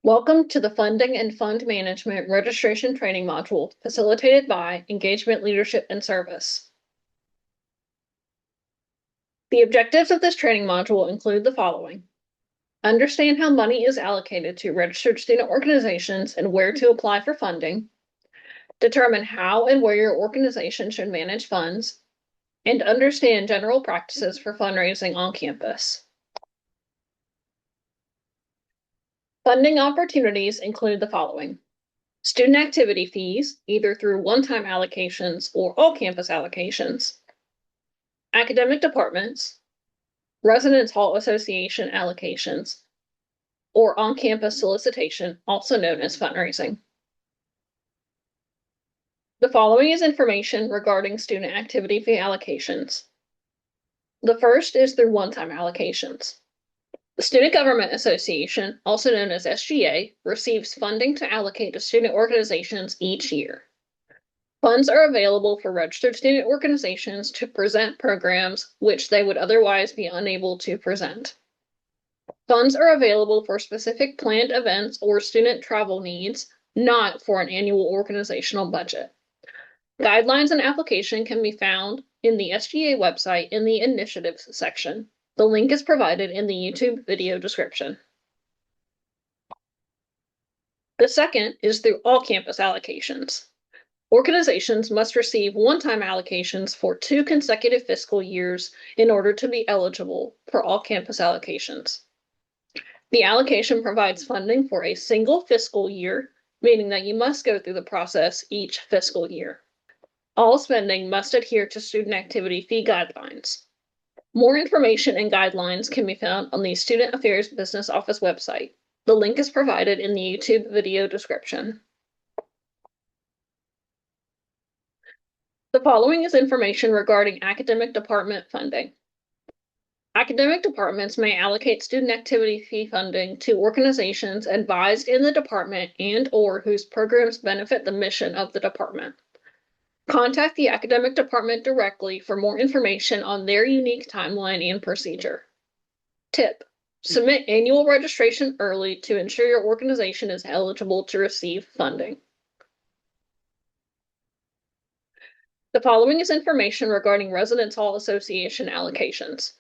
Welcome to the Funding and Fund Management Registration Training Module facilitated by Engagement Leadership and Service. The objectives of this training module include the following. Understand how money is allocated to registered student organizations and where to apply for funding. Determine how and where your organization should manage funds. And understand general practices for fundraising on campus. Funding opportunities include the following. Student activity fees, either through one-time allocations or all campus allocations. Academic departments, Residence Hall Association allocations, or on-campus solicitation, also known as fundraising. The following is information regarding student activity fee allocations. The first is through one-time allocations. The Student Government Association, also known as SGA, receives funding to allocate to student organizations each year. Funds are available for registered student organizations to present programs which they would otherwise be unable to present. Funds are available for specific planned events or student travel needs, not for an annual organizational budget. Guidelines and application can be found in the SGA website in the Initiatives section. The link is provided in the YouTube video description. The second is through all campus allocations. Organizations must receive one-time allocations for 2 consecutive fiscal years in order to be eligible for all campus allocations. The allocation provides funding for a single fiscal year, meaning that you must go through the process each fiscal year. All spending must adhere to student activity fee guidelines. More information and guidelines can be found on the Student Affairs Business Office website. The link is provided in the YouTube video description. The following is information regarding academic department funding. Academic departments may allocate student activity fee funding to organizations advised in the department and/or whose programs benefit the mission of the department. Contact the academic department directly for more information on their unique timeline and procedure. Tip: submit annual registration early to ensure your organization is eligible to receive funding. The following is information regarding Residence Hall Association allocations.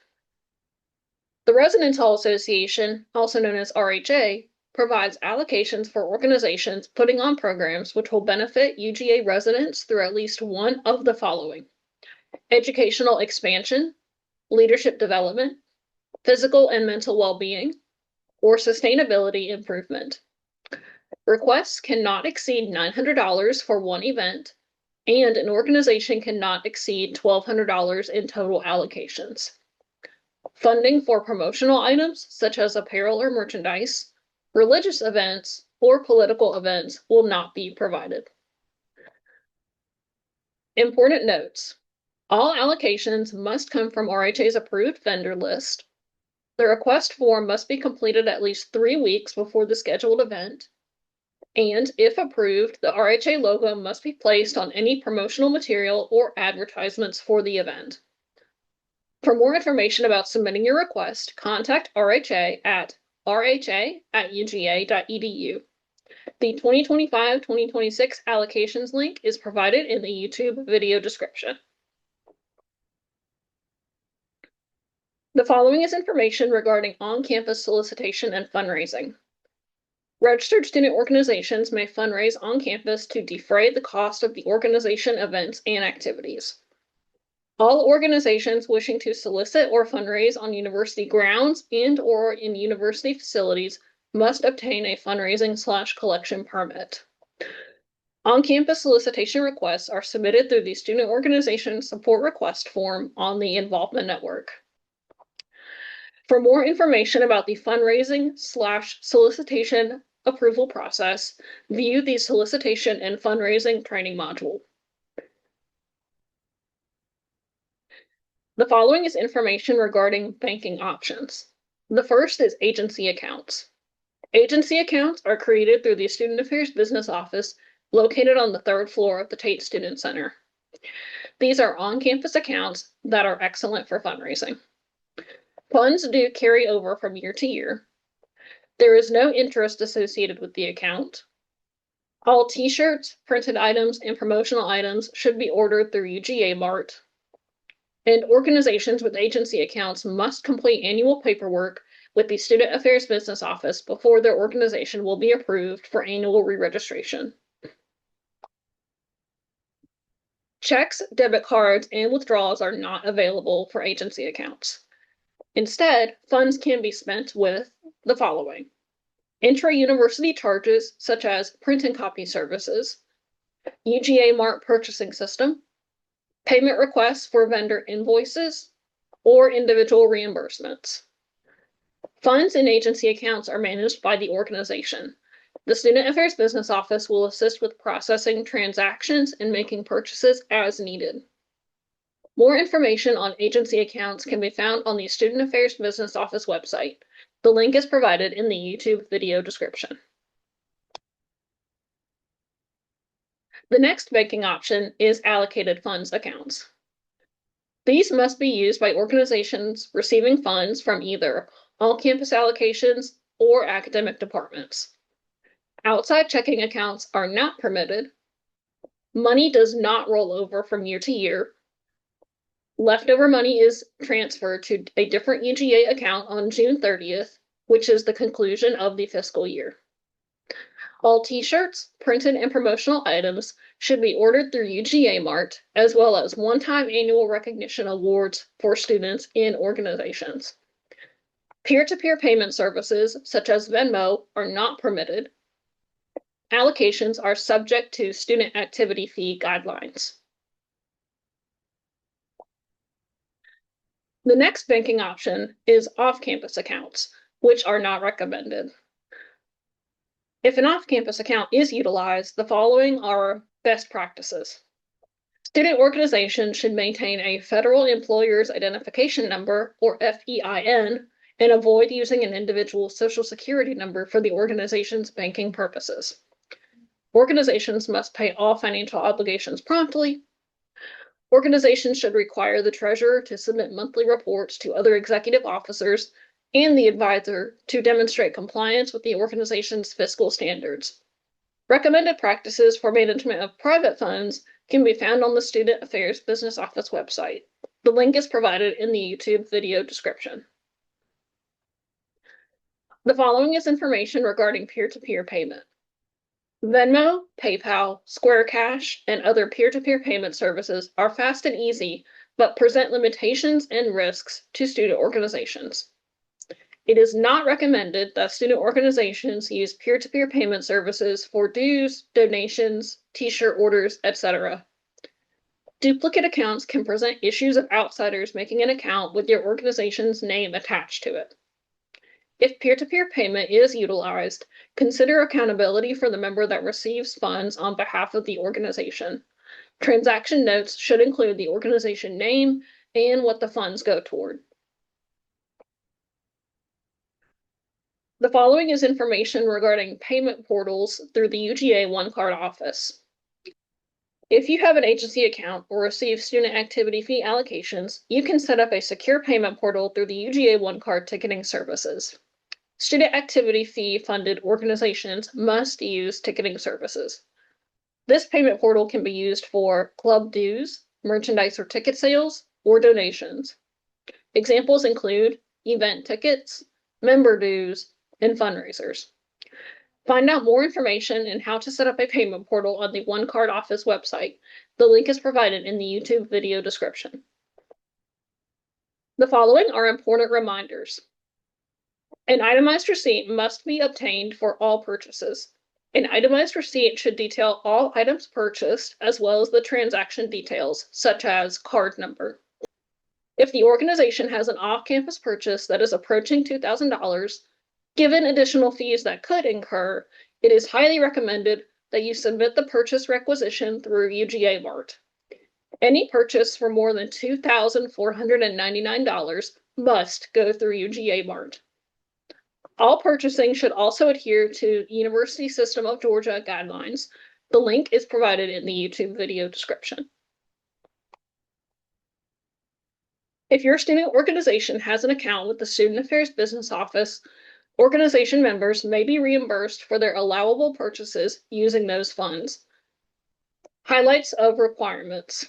The Residence Hall Association, also known as RHA, provides allocations for organizations putting on programs which will benefit UGA residents through at least one of the following: educational expansion, leadership development, physical and mental well-being, or sustainability improvement. Requests cannot exceed $900 for one event, and an organization cannot exceed $1,200 in total allocations. Funding for promotional items, such as apparel or merchandise, religious events, or political events will not be provided. Important notes: all allocations must come from RHA's approved vendor list. The request form must be completed at least 3 weeks before the scheduled event. And if approved, the RHA logo must be placed on any promotional material or advertisements for the event. For more information about submitting your request, contact RHA at rha@uga.edu. The 2025-2026 allocations link is provided in the YouTube video description. The following is information regarding on-campus solicitation and fundraising. Registered student organizations may fundraise on campus to defray the cost of the organization events and activities. All organizations wishing to solicit or fundraise on university grounds and/or in university facilities must obtain a fundraising/collection permit. On-campus solicitation requests are submitted through the Student Organization Support Request form on the Involvement Network. For more information about the fundraising/solicitation approval process, view the Solicitation and Fundraising Training module. The following is information regarding banking options. The first is agency accounts. Agency accounts are created through the Student Affairs Business Office located on the 3rd floor of the Tate Student Center. These are on-campus accounts that are excellent for fundraising. Funds do carry over from year to year. There is no interest associated with the account. All t-shirts, printed items, and promotional items should be ordered through UGA Mart. And organizations with agency accounts must complete annual paperwork with the Student Affairs Business Office before their organization will be approved for annual re-registration. Checks, debit cards, and withdrawals are not available for agency accounts. Instead, funds can be spent with the following: intra-university charges, such as print and copy services, UGA Mart purchasing system, payment requests for vendor invoices, or individual reimbursements. Funds in agency accounts are managed by the organization. The Student Affairs Business Office will assist with processing transactions and making purchases as needed. More information on agency accounts can be found on the Student Affairs Business Office website. The link is provided in the YouTube video description. The next banking option is allocated funds accounts. These must be used by organizations receiving funds from either all-campus allocations or academic departments. Outside checking accounts are not permitted. Money does not roll over from year to year. Leftover money is transferred to a different UGA account on June 30th, which is the conclusion of the fiscal year. All t-shirts, printed and promotional items should be ordered through UGA Mart, as well as one-time annual recognition awards for students in organizations. Peer-to-peer payment services, such as Venmo, are not permitted. Allocations are subject to student activity fee guidelines. The next banking option is off-campus accounts, which are not recommended. If an off-campus account is utilized, the following are best practices. Student organizations should maintain a Federal Employers Identification Number, or FEIN, and avoid using an individual's Social Security number for the organization's banking purposes. Organizations must pay all financial obligations promptly. Organizations should require the treasurer to submit monthly reports to other executive officers and the advisor to demonstrate compliance with the organization's fiscal standards. Recommended practices for management of private funds can be found on the Student Affairs Business Office website. The link is provided in the YouTube video description. The following is information regarding peer-to-peer payment. Venmo, PayPal, Square Cash, and other peer-to-peer payment services are fast and easy, but present limitations and risks to student organizations. It is not recommended that student organizations use peer-to-peer payment services for dues, donations, t-shirt orders, etc. Duplicate accounts can present issues of outsiders making an account with your organization's name attached to it. If peer-to-peer payment is utilized, consider accountability for the member that receives funds on behalf of the organization. Transaction notes should include the organization name and what the funds go toward. The following is information regarding payment portals through the UGA One Card office. If you have an agency account or receive student activity fee allocations, you can set up a secure payment portal through the UGA One Card ticketing services. Student activity fee funded organizations must use ticketing services. This payment portal can be used for club dues, merchandise or ticket sales, or donations. Examples include event tickets, member dues, and fundraisers. Find out more information and how to set up a payment portal on the One Card Office website. The link is provided in the YouTube video description. The following are important reminders. An itemized receipt must be obtained for all purchases. An itemized receipt should detail all items purchased as well as the transaction details, such as card number. If the organization has an off-campus purchase that is approaching $2,000, given additional fees that could incur, it is highly recommended that you submit the purchase requisition through UGA Mart. Any purchase for more than $2,499 must go through UGA Mart. All purchasing should also adhere to University System of Georgia guidelines. The link is provided in the YouTube video description. If your student organization has an account with the Student Affairs Business Office Organization members may be reimbursed for their allowable purchases using those funds. Highlights of requirements.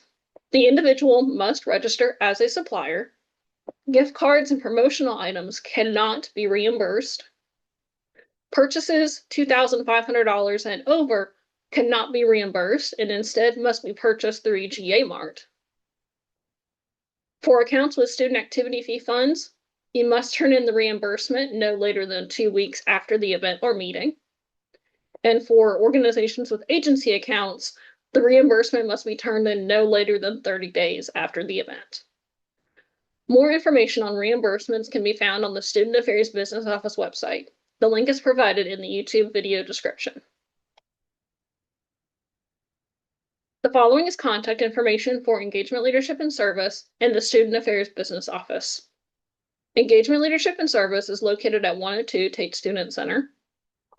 The individual must register as a supplier. Gift cards and promotional items cannot be reimbursed. Purchases $2,500 and over cannot be reimbursed and instead must be purchased through GA Mart. For accounts with student activity fee funds, you must turn in the reimbursement no later than 2 weeks after the event or meeting. And for organizations with agency accounts, the reimbursement must be turned in no later than 30 days after the event. More information on reimbursements can be found on the Student Affairs Business Office website. The link is provided in the YouTube video description. The following is contact information for Engagement Leadership and Service and the Student Affairs Business Office. Engagement Leadership and Service is located at 102 Tate Student Center.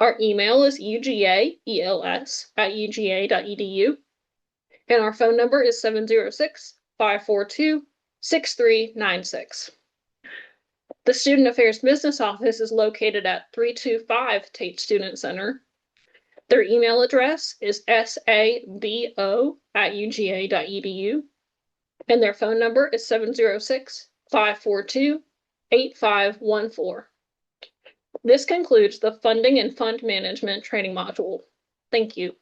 Our email is ugaels@uga.edu, and our phone number is 706-542-6396. The Student Affairs Business Office is located at 325 Tate Student Center. Their email address is sabo@uga.edu, and their phone number is 706-542-8514. This concludes the Funding and Fund Management training module. Thank you.